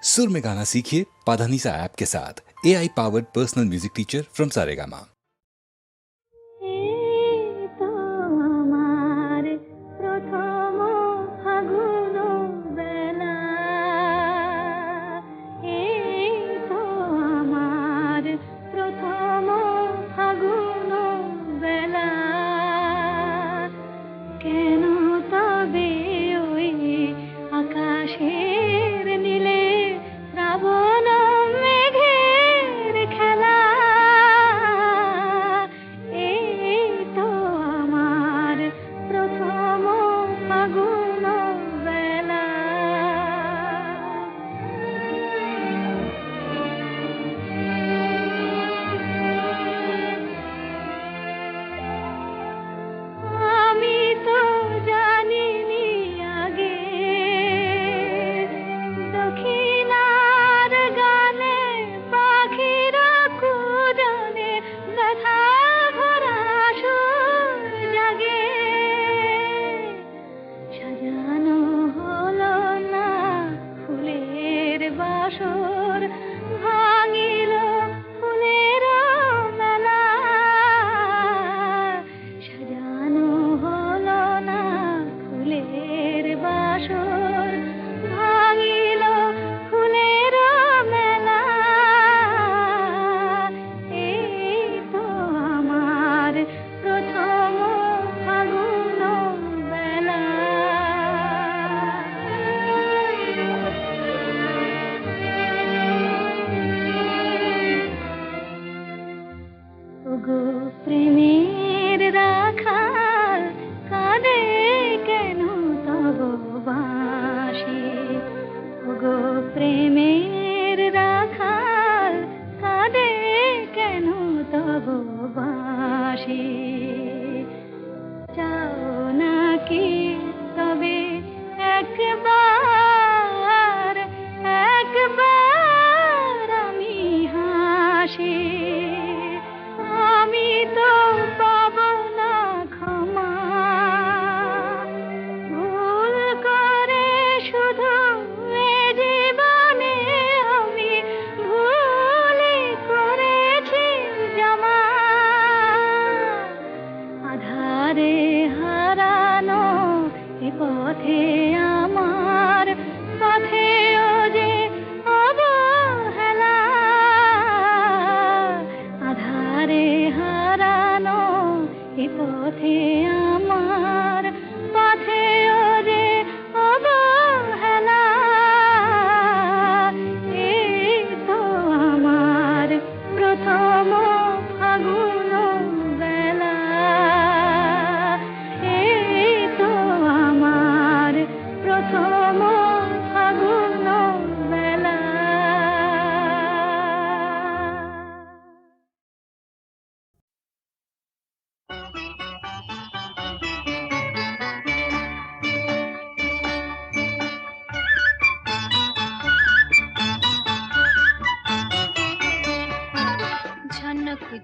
सुर में गाना सीखिए पाधानीसा ऐप के साथ। AI powered personal music teacher from Saregama.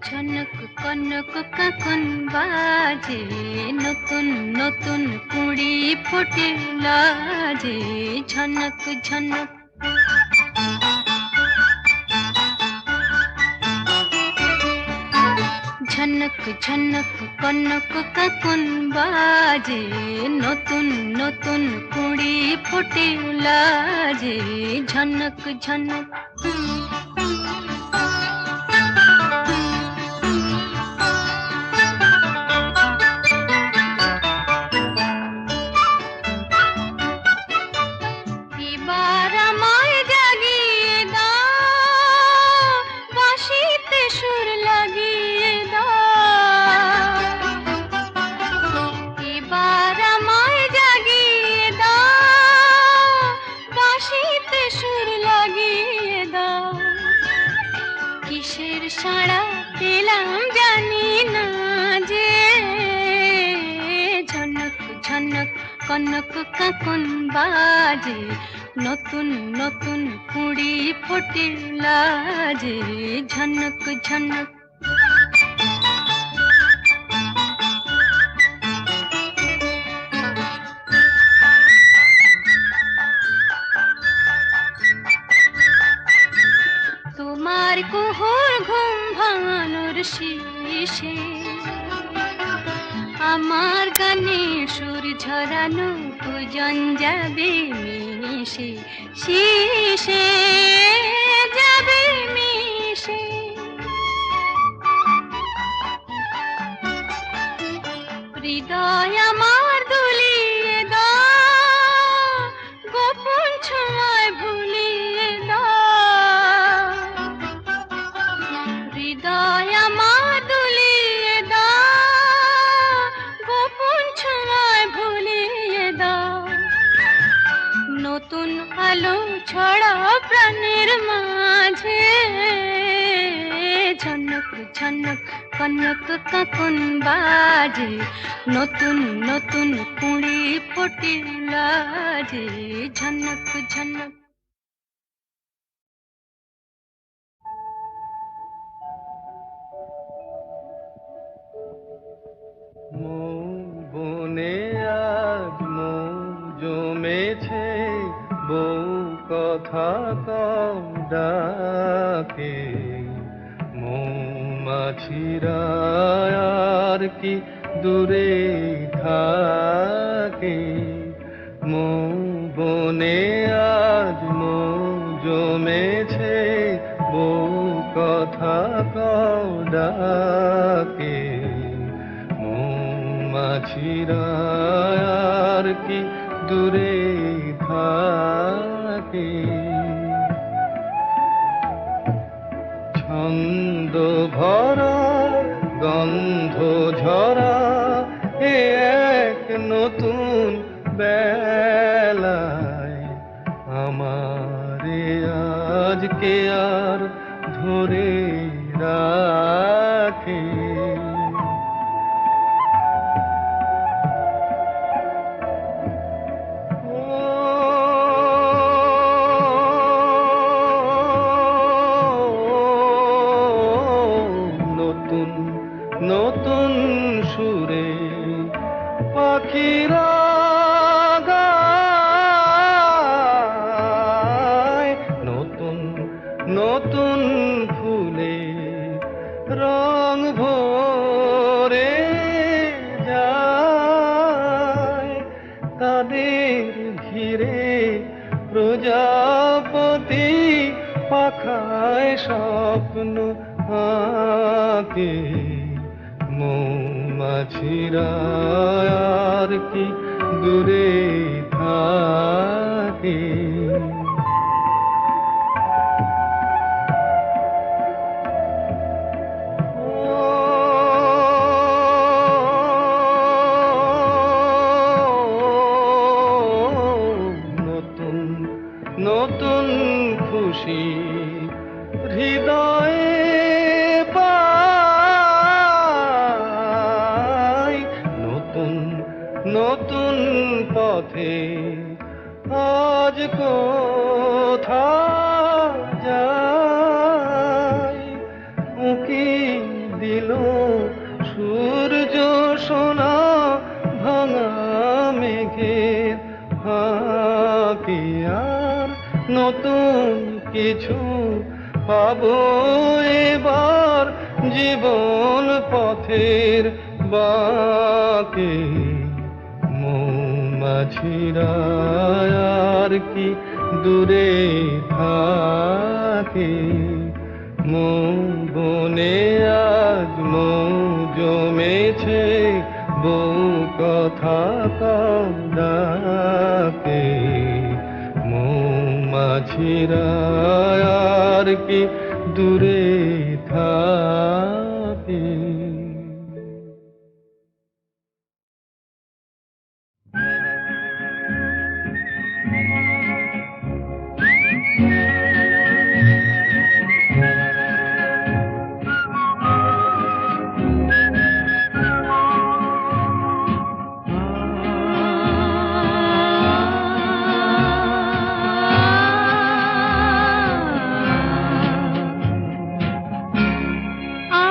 ঝনক কনক কাকন বাজে, নতুন নতুন কুড়ি ফোটে লাজে। ঝনক ঝনক ঝনক ঝনক কনক কাকন বাজে, নতুন নতুন কুড়ি ফোটে লাজে। ঝনক ঝনক সাড়া পেলাম জানি না যে। ঝনক ঝনক কনক কাকন বাজে, নতুন নতুন কুড়ি ফোটে লাজে। ঝনক ঝনক আর কুহুর ঘুম ভাঙানোর শীষে আমার গানে সুর ঝরানো পূজন যাবে মিশে, শীষে যাবে মিশে। হৃদয় আমার দুলিয়ে দাও, গোপন ছোঁয়ায় ভুলিয়ে দাও। হৃদয় আমার দুলিয়ে দাও, গোপন ছোঁয়ায় ভুলিয়ে দাও। নতুন আলো ছড়াও প্রাণের মাঝে, ঝনক ঝনক কনক কাকন বাজে, নতুন নতুন কুড়ি ফোটে লাজে, ঝনক ঝনক। মৌ বনে আজ মৌ জমেছে, বউ কথা কম ডাকে। মৌমাছিরা আর কি দূরে থাকে, মৌ বনে আজ মৌ জমেছে, বউ কথা কম ডাকে। মৌমাছিরা আর কি দূরে থাকে, ছন্দ ভরা গন্ধ ঝরা এ এক নতুন বেলায়, আমারে আজকে আর ধরে রাখে। নতুন সুরে পাখিরা গায়, নতুন নতুন ফুলে রং ভরে যায়, তাদের ঘিরে প্রজাপতি পাখায় স্বপ্ন আঁকে। মৌমাছিরা আর কি দূরে থাকে, নতুন নতুন খুশি হৃদয়ে পাই, নতুন নতুন পথে আজ কোথা যাই। উঁকি দিল সূর্য সোনা ভাঙা মেঘের ফাঁকে, আর নতুন কিছু পাবো এবার জীবন পথের বাঁকে। মৌমাছিরা আর কি দূরে থাকে, মৌ বনে আজ মৌ জমেছে, বউ কথা কম ডাকে। মৌমাছিরা আর কি দূরে থাকে। আ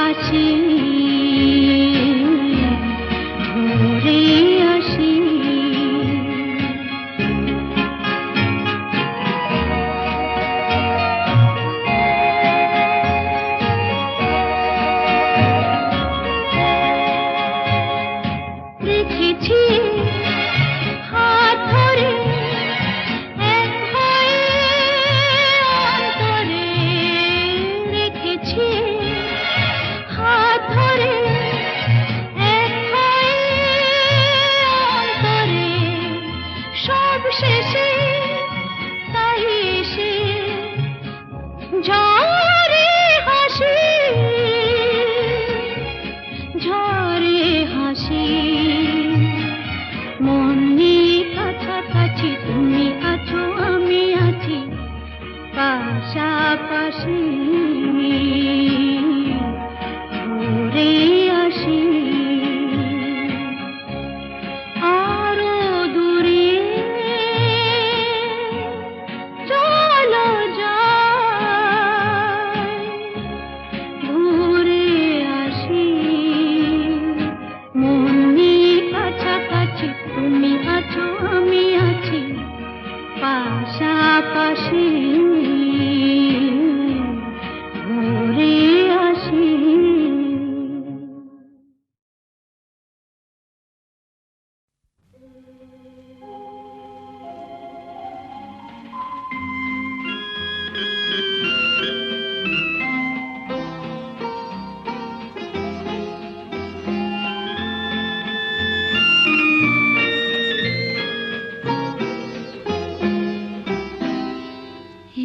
আসি ভোরে আসি দেখেছি হাত ধরে এক হয়ে অন্তরে রেখেছি হাত ধরে এক হয়ে অন্তরে সব শেষে তাই এসে ঝরে হাসি ঝরে হাসি মন নিয়ে কাছাকাছি তুমি আছো আমি আছি পাশাপাশি ঘুরে আসি আরো দূরে চলো যাই ঘুরে আসি মন নিয়ে কাছাকাছি তুমি আছো আমি আছি পাশাপাশি ঘুরে আসি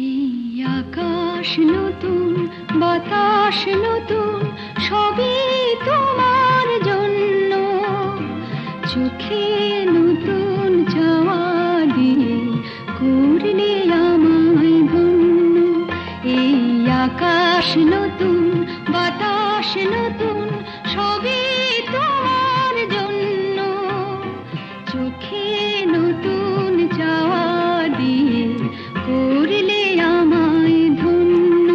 এই আকাশ নতুন বাতাস নতুন সবই তোমার জন্য চোখে নতুন চাওয়া দিয়ে করলে আমায় ধন্য এই আকাশ নতুন বাতাস নতুন সবই তোমার জন্য চোখে নতুন চাওয়া দিয়ে করলে আমায় ধন্য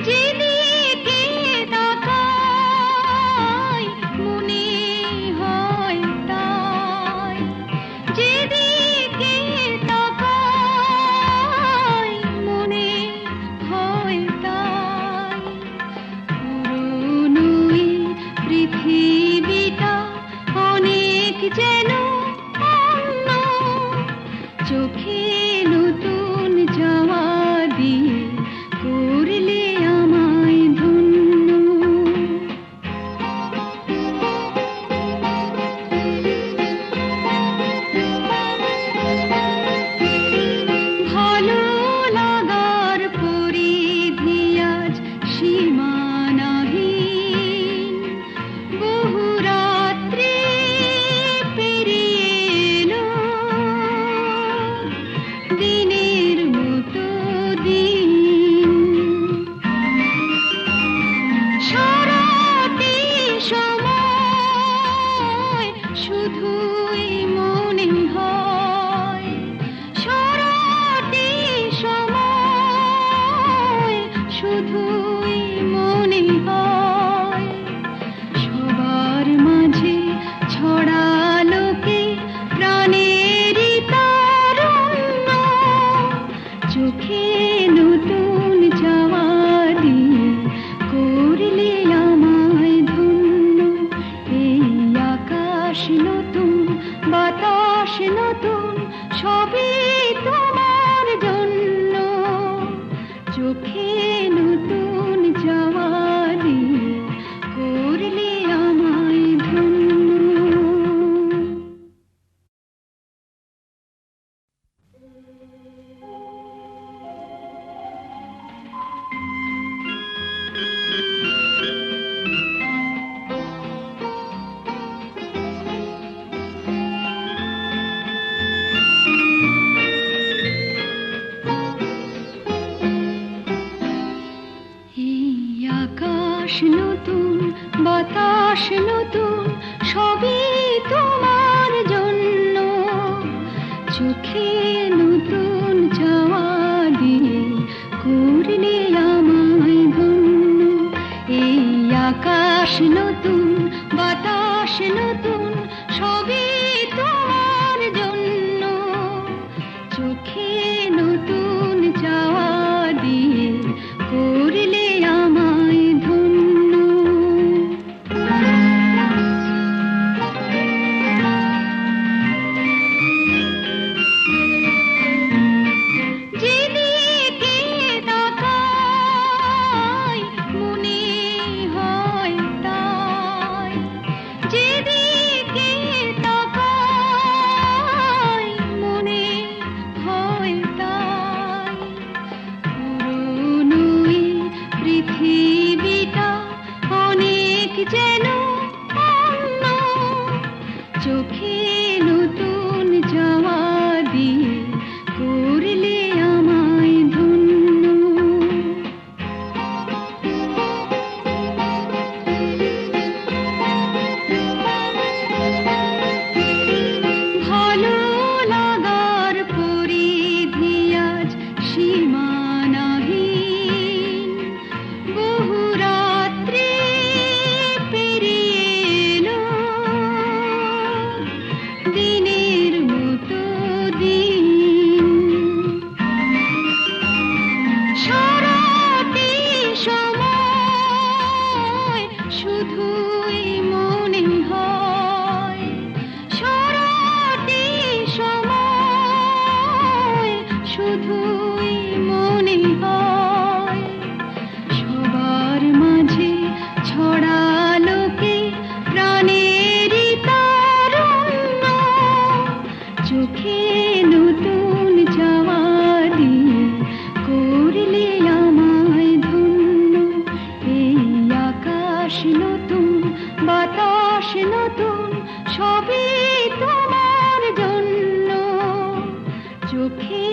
যেদিকে তাকাই মনে হয় তাই যেদিকে তাকাই মনে হয় তাই পুরনো এই পৃথিবীটা অনেক যেন অন্য চোখে নতুন যাওয়া দিয়ে করলে আমায় ধন্য ভালো লাগার পরিধি আজ সীমানাহীন বহু রাত্রি পেরিয়ে এলো দিনের মতো দিন সারাটি সময় শুধুই মনে হয় সারাটি সময় শুধুই মনে হয় সবার মাঝে ছড়ালো কি প্রাণেরই তারুণ্য চোখে নতুন যাওয়া দিয়ে করলে আমায় ধন্য এই আকাশ নতুন বাতাস নতুন সবই তোমার জন্য চোখে নতুন যাওয়া দিয়ে করলে আমায় ধন্য আকাশ নতুন বাতাস নতুন সবই তোমার জন্য চোখে নতুন চাওয়া দিয়ে করলে আমায় ধন্য। এই আকাশ নতুন, বাতাস নতুন, সবই তোমার জন্য। চোখে নতুন চাওয়া দিয়ে করলে আমায় ধন্য। যেদিকে তাকাই মনে হয় তাই, যেদিকে তাকাই মনে হয় তাই। পুরনো এই পৃথিবীটা অনেক যেন অন্য। চোখে নতুন চাওয়া দিয়ে করলে আমায় ধন্য। ভালো লাগার পরিধি আজ সীমানাহীন। বহু রাত্রি পেরিয়ে এলো, দিনের মতো দিন। সারাটি সময় শুধুই মনে হয়, সারাটি সময় শুধুই মনে হয়। সবার মাঝে ছড়ালো কে প্রাণেরই তারুণ্য। চোখে নতুন চাওয়া দিয়ে করলে আমায় ধন্য। এই আকাশ নতুন, বাতাস নতুন, সবই তোমার জন্য। চোখে